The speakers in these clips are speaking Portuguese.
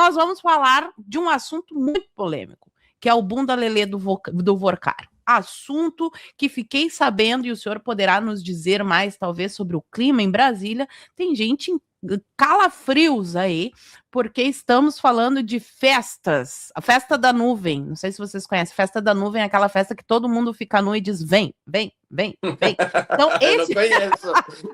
nós vamos falar de um assunto muito polêmico, que é o bunda lelê do Vorcaro. Assunto que fiquei sabendo, e o senhor poderá nos dizer mais, talvez, sobre o clima em Brasília. Tem gente em calafrios aí, porque estamos falando de festas. A festa da nuvem, não sei se vocês conhecem, festa da nuvem é aquela festa que todo mundo fica nu e diz, vem, vem, vem, vem. Então, esse...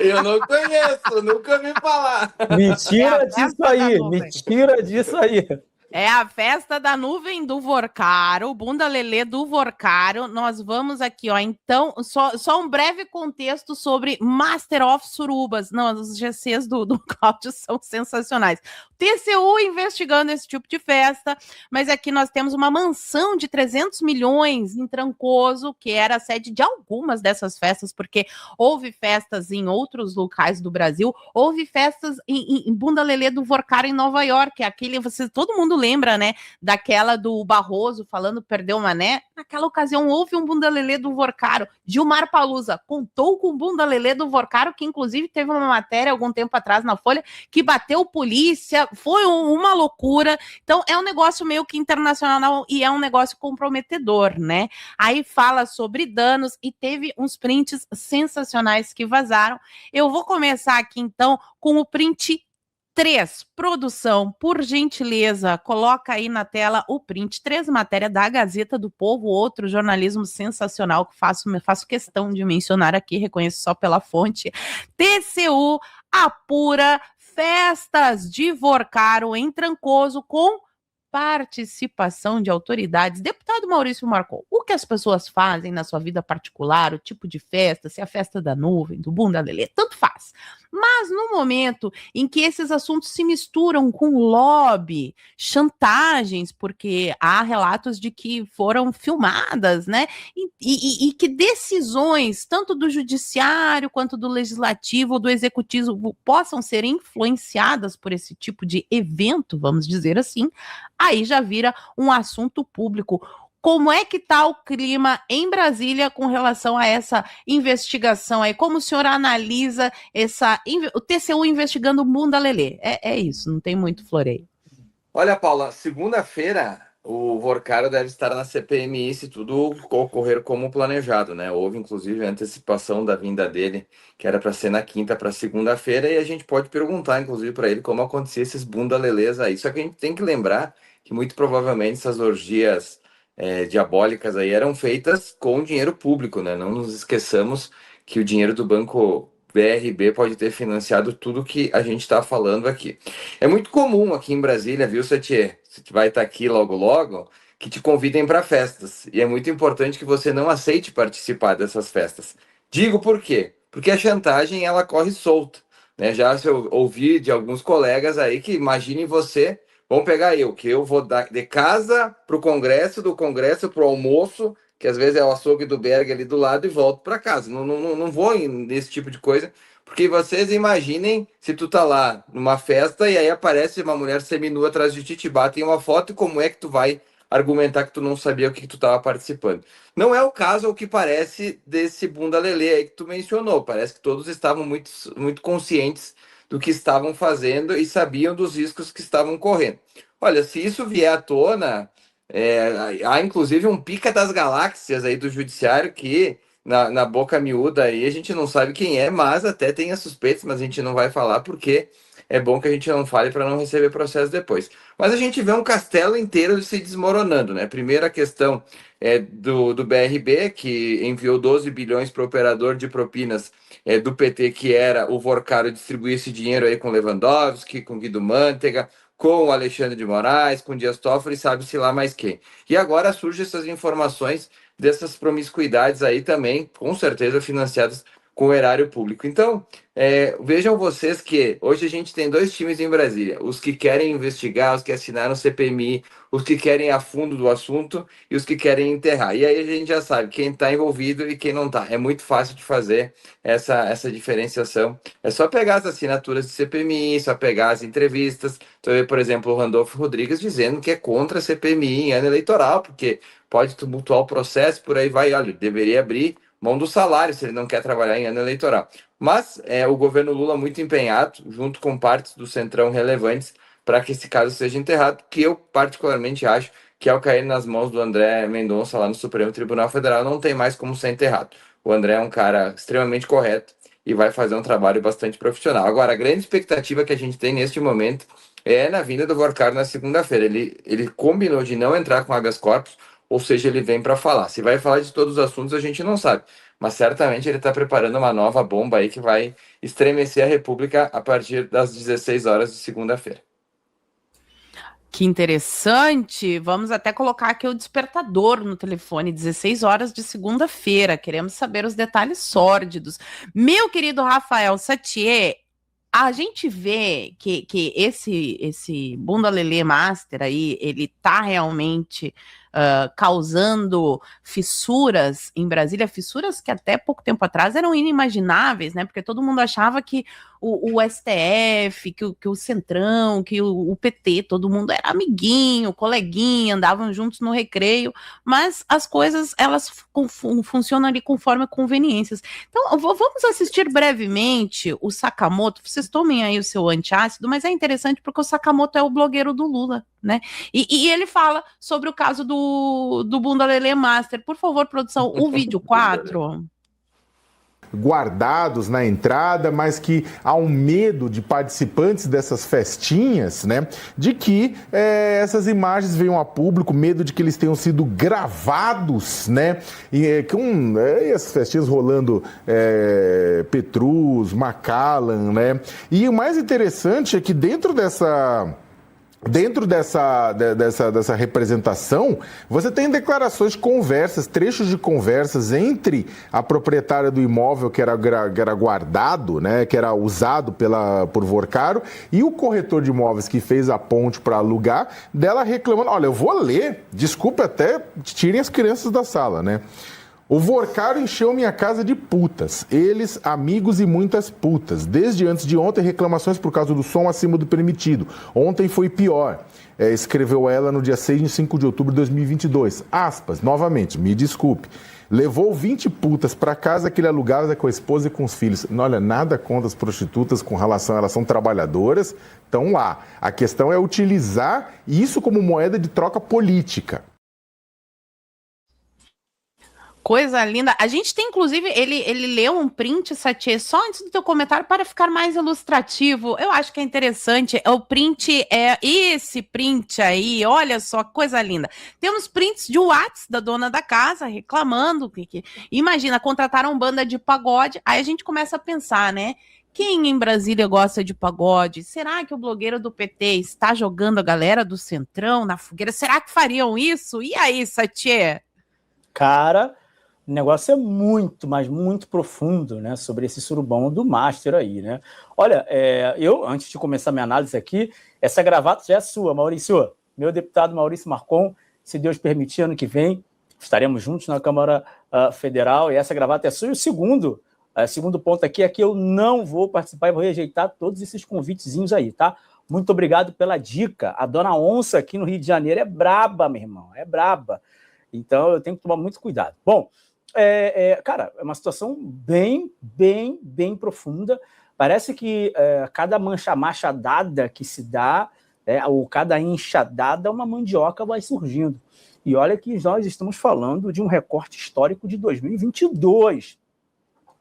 eu não conheço, nunca ouvi falar. Mentira disso aí, mentira disso aí. É a festa da nuvem do Vorcaro, bunda lelê do Vorcaro. Nós vamos aqui, ó. Então, só um breve contexto sobre Master of Surubas. Não, os GCs do Cláudio são sensacionais. TCU investigando esse tipo de festa, mas aqui nós temos uma mansão de 300 milhões em Trancoso, que era a sede de algumas dessas festas, porque houve festas em outros locais do Brasil, houve festas em bunda lelê do Vorcaro em Nova York, aquele, todo mundo lembra, né, daquela do Barroso falando perdeu o Mané? Naquela ocasião houve um bunda lelê do Vorcaro. Gilmar Palusa contou com o bunda lelê do Vorcaro, que inclusive teve uma matéria algum tempo atrás na Folha, que bateu polícia, foi uma loucura. Então é um negócio meio que internacional e é um negócio comprometedor, né? Aí fala sobre danos e teve uns prints sensacionais que vazaram. Eu vou começar aqui então com o print 3, produção, por gentileza, coloca aí na tela o print 3, matéria da Gazeta do Povo, outro jornalismo sensacional que faço questão de mencionar aqui, reconheço só pela fonte. TCU apura festas de Vorcaro em Trancoso com participação de autoridades. Deputado Maurício Marcon, o que as pessoas fazem na sua vida particular, o tipo de festa, se é a festa da nuvem, do bunda lelê, tanto faz. Mas no momento em que esses assuntos se misturam com lobby, chantagens, porque há relatos de que foram filmadas, né? E que decisões, tanto do judiciário quanto do legislativo ou do executivo, possam ser influenciadas por esse tipo de evento, vamos dizer assim, aí já vira um assunto público. Como é que está o clima em Brasília com relação a essa investigação aí? Como o senhor analisa o TCU investigando o bunda lelê? É isso, não tem muito floreio. Olha, Paula, segunda-feira o Vorcaro deve estar na CPMI se tudo ocorrer como planejado, né? Houve, inclusive, a antecipação da vinda dele, que era para ser na quinta para segunda-feira, e a gente pode perguntar, inclusive, para ele como acontecia esses bunda lelês aí. Só que a gente tem que lembrar que muito provavelmente essas orgias diabólicas aí eram feitas com dinheiro público, né? Não nos esqueçamos que o dinheiro do Banco BRB pode ter financiado tudo que a gente está falando aqui. É muito comum aqui em Brasília, viu, Satier? Você vai estar aqui logo logo, que te convidem para festas. E é muito importante que você não aceite participar dessas festas. Digo por quê? Porque a chantagem, ela corre solta, né? Já se eu ouvi de alguns colegas aí que imaginem você. Vamos pegar que eu vou de casa para o Congresso, do Congresso para o almoço, que às vezes é o açougue do Berg ali do lado, e volto para casa. Não vou nesse tipo de coisa, porque vocês imaginem se tu tá lá numa festa e aí aparece uma mulher seminua atrás de ti, te batem uma foto, e como é que tu vai argumentar que tu não sabia o que tu estava participando? Não é o caso, o que parece desse bunda lelê aí que tu mencionou. Parece que todos estavam muito, muito conscientes do que estavam fazendo e sabiam dos riscos que estavam correndo. Olha, se isso vier à tona, há inclusive um pica das galáxias aí do judiciário que na boca miúda aí a gente não sabe quem é, mas até tem as suspeitas, mas a gente não vai falar porque é bom que a gente não fale para não receber processo depois. Mas a gente vê um castelo inteiro se desmoronando, né? Primeiro a questão do BRB, que enviou 12 bilhões para o operador de propinas do PT, que era o Vorcaro, distribuir esse dinheiro aí com Lewandowski, com Guido Mantega, com o Alexandre de Moraes, com Dias Toffoli, sabe-se lá mais quem. E agora surgem essas informações dessas promiscuidades aí também, com certeza financiadas com o erário público. Então, vejam vocês que hoje a gente tem dois times em Brasília, os que querem investigar, os que assinaram o CPMI, os que querem ir a fundo do assunto e os que querem enterrar. E aí a gente já sabe quem está envolvido e quem não está. É muito fácil de fazer essa diferenciação. É só pegar as assinaturas de CPMI, só pegar as entrevistas. Então, por exemplo, o Randolfo Rodrigues dizendo que é contra a CPMI em ano eleitoral, porque pode tumultuar o processo, por aí vai. Olha, deveria abrir mão do salário se ele não quer trabalhar em ano eleitoral. Mas o governo Lula muito empenhado, junto com partes do Centrão relevantes, para que esse caso seja enterrado, que eu particularmente acho que ao cair nas mãos do André Mendonça lá no Supremo Tribunal Federal não tem mais como ser enterrado. O André é um cara extremamente correto e vai fazer um trabalho bastante profissional. Agora, a grande expectativa que a gente tem neste momento é na vinda do Vorcaro na segunda-feira. Ele combinou de não entrar com habeas corpus, ou seja, ele vem para falar. Se vai falar de todos os assuntos, a gente não sabe. Mas certamente ele está preparando uma nova bomba aí que vai estremecer a República a partir das 16 horas de segunda-feira. Que interessante. Vamos até colocar aqui o despertador no telefone, 16 horas de segunda-feira. Queremos saber os detalhes sórdidos. Meu querido Rafael Satie, a gente vê que esse Bunda Lelê Master aí, ele tá realmente causando fissuras em Brasília, fissuras que até pouco tempo atrás eram inimagináveis, né? Porque todo mundo achava que o STF, que o Centrão, que o PT, todo mundo era amiguinho, coleguinha, andavam juntos no recreio, mas as coisas, elas funcionam ali conforme conveniências. Então, vamos assistir brevemente o Sakamoto. Vocês tomem aí o seu antiácido, mas é interessante porque o Sakamoto é o blogueiro do Lula, né? E ele fala sobre o caso do Bunda Lelê Master. Por favor, produção, o vídeo 4. Guardados na entrada, mas que há um medo de participantes dessas festinhas, né, de que essas imagens venham a público, medo de que eles tenham sido gravados, né, e com essas festinhas rolando Petrus, Macallan, né, e o mais interessante é que dentro dessa representação, você tem declarações, conversas, trechos de conversas entre a proprietária do imóvel que era guardado, né, que era usado por Vorcaro, e o corretor de imóveis que fez a ponte para alugar, dela reclamando, olha, eu vou ler, desculpa até, tirem as crianças da sala, né? O Vorcaro encheu minha casa de putas. Eles, amigos e muitas putas. Desde antes de ontem, reclamações por causa do som acima do permitido. Ontem foi pior. Escreveu ela no dia 6 e 5 de outubro de 2022. Aspas, novamente, me desculpe. Levou 20 putas para casa que ele alugava com a esposa e com os filhos. Olha, nada contra as prostitutas com relação, elas são trabalhadoras, estão lá. A questão é utilizar isso como moeda de troca política. Coisa linda. A gente tem, inclusive, ele leu um print, Satie, só antes do teu comentário, para ficar mais ilustrativo. Eu acho que é interessante. O print é esse print aí, olha só, coisa linda. Temos prints de WhatsApp da dona da casa reclamando. Imagina, contrataram banda de pagode, aí a gente começa a pensar, né? Quem em Brasília gosta de pagode? Será que o blogueiro do PT está jogando a galera do Centrão na fogueira? Será que fariam isso? E aí, Satie? Cara, o negócio é muito, mas muito profundo, né, sobre esse surubão do Master aí, né? Olha, eu, antes de começar minha análise aqui, essa gravata já é sua, Maurício. Meu deputado Maurício Marcon, se Deus permitir, ano que vem, estaremos juntos na Câmara Federal, e essa gravata é sua. E o segundo ponto aqui é que eu não vou participar e vou rejeitar todos esses convitezinhos aí, tá? Muito obrigado pela dica. A dona Onça aqui no Rio de Janeiro é braba, meu irmão, é braba. Então eu tenho que tomar muito cuidado. Bom, cara, é uma situação bem profunda. Parece que cada machadada que se dá, ou cada enxadada, uma mandioca vai surgindo. E olha que nós estamos falando de um recorte histórico de 2022,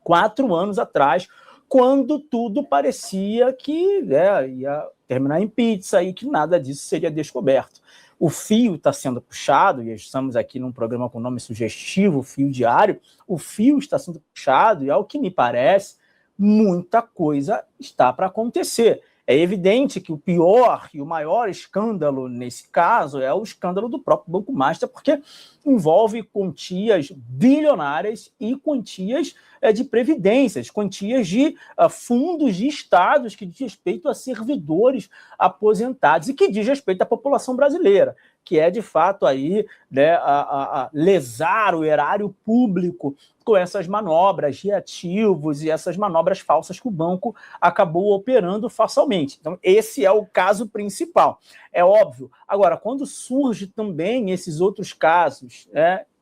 4 anos atrás, quando tudo parecia que ia terminar em pizza e que nada disso seria descoberto. O fio está sendo puxado, e estamos aqui num programa com nome sugestivo, Fio Diário, o fio está sendo puxado e, ao que me parece, muita coisa está para acontecer. É evidente que o pior e o maior escândalo nesse caso é o escândalo do próprio Banco Master, porque envolve quantias bilionárias e quantias de previdências, quantias de fundos de estados que diz respeito a servidores aposentados e que diz respeito à população brasileira, que é, de fato, aí, né, a lesar o erário público com essas manobras de ativos e essas manobras falsas que o banco acabou operando facialmente. Então, esse é o caso principal. É óbvio. Agora, quando surge também esses outros casos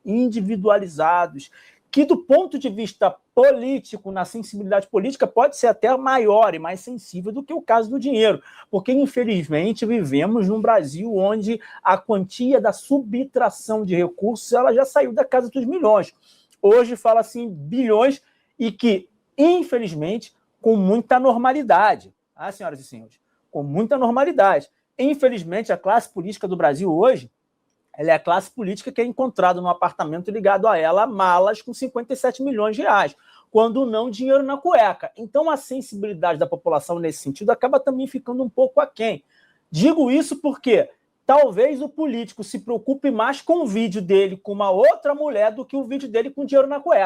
individualizados, que do ponto de vista político, na sensibilidade política, pode ser até maior e mais sensível do que o caso do dinheiro, porque, infelizmente, vivemos num Brasil onde a quantia da subtração de recursos ela já saiu da casa dos milhões. Hoje fala-se em bilhões e que, infelizmente, com muita normalidade. Ah, senhoras e senhores, com muita normalidade. Infelizmente, a classe política do Brasil hoje ela é a classe política que é encontrada num apartamento ligado a ela malas com 57 milhões de reais, quando não dinheiro na cueca. Então, a sensibilidade da população nesse sentido acaba também ficando um pouco aquém. Digo isso porque talvez o político se preocupe mais com o vídeo dele com uma outra mulher do que o vídeo dele com dinheiro na cueca.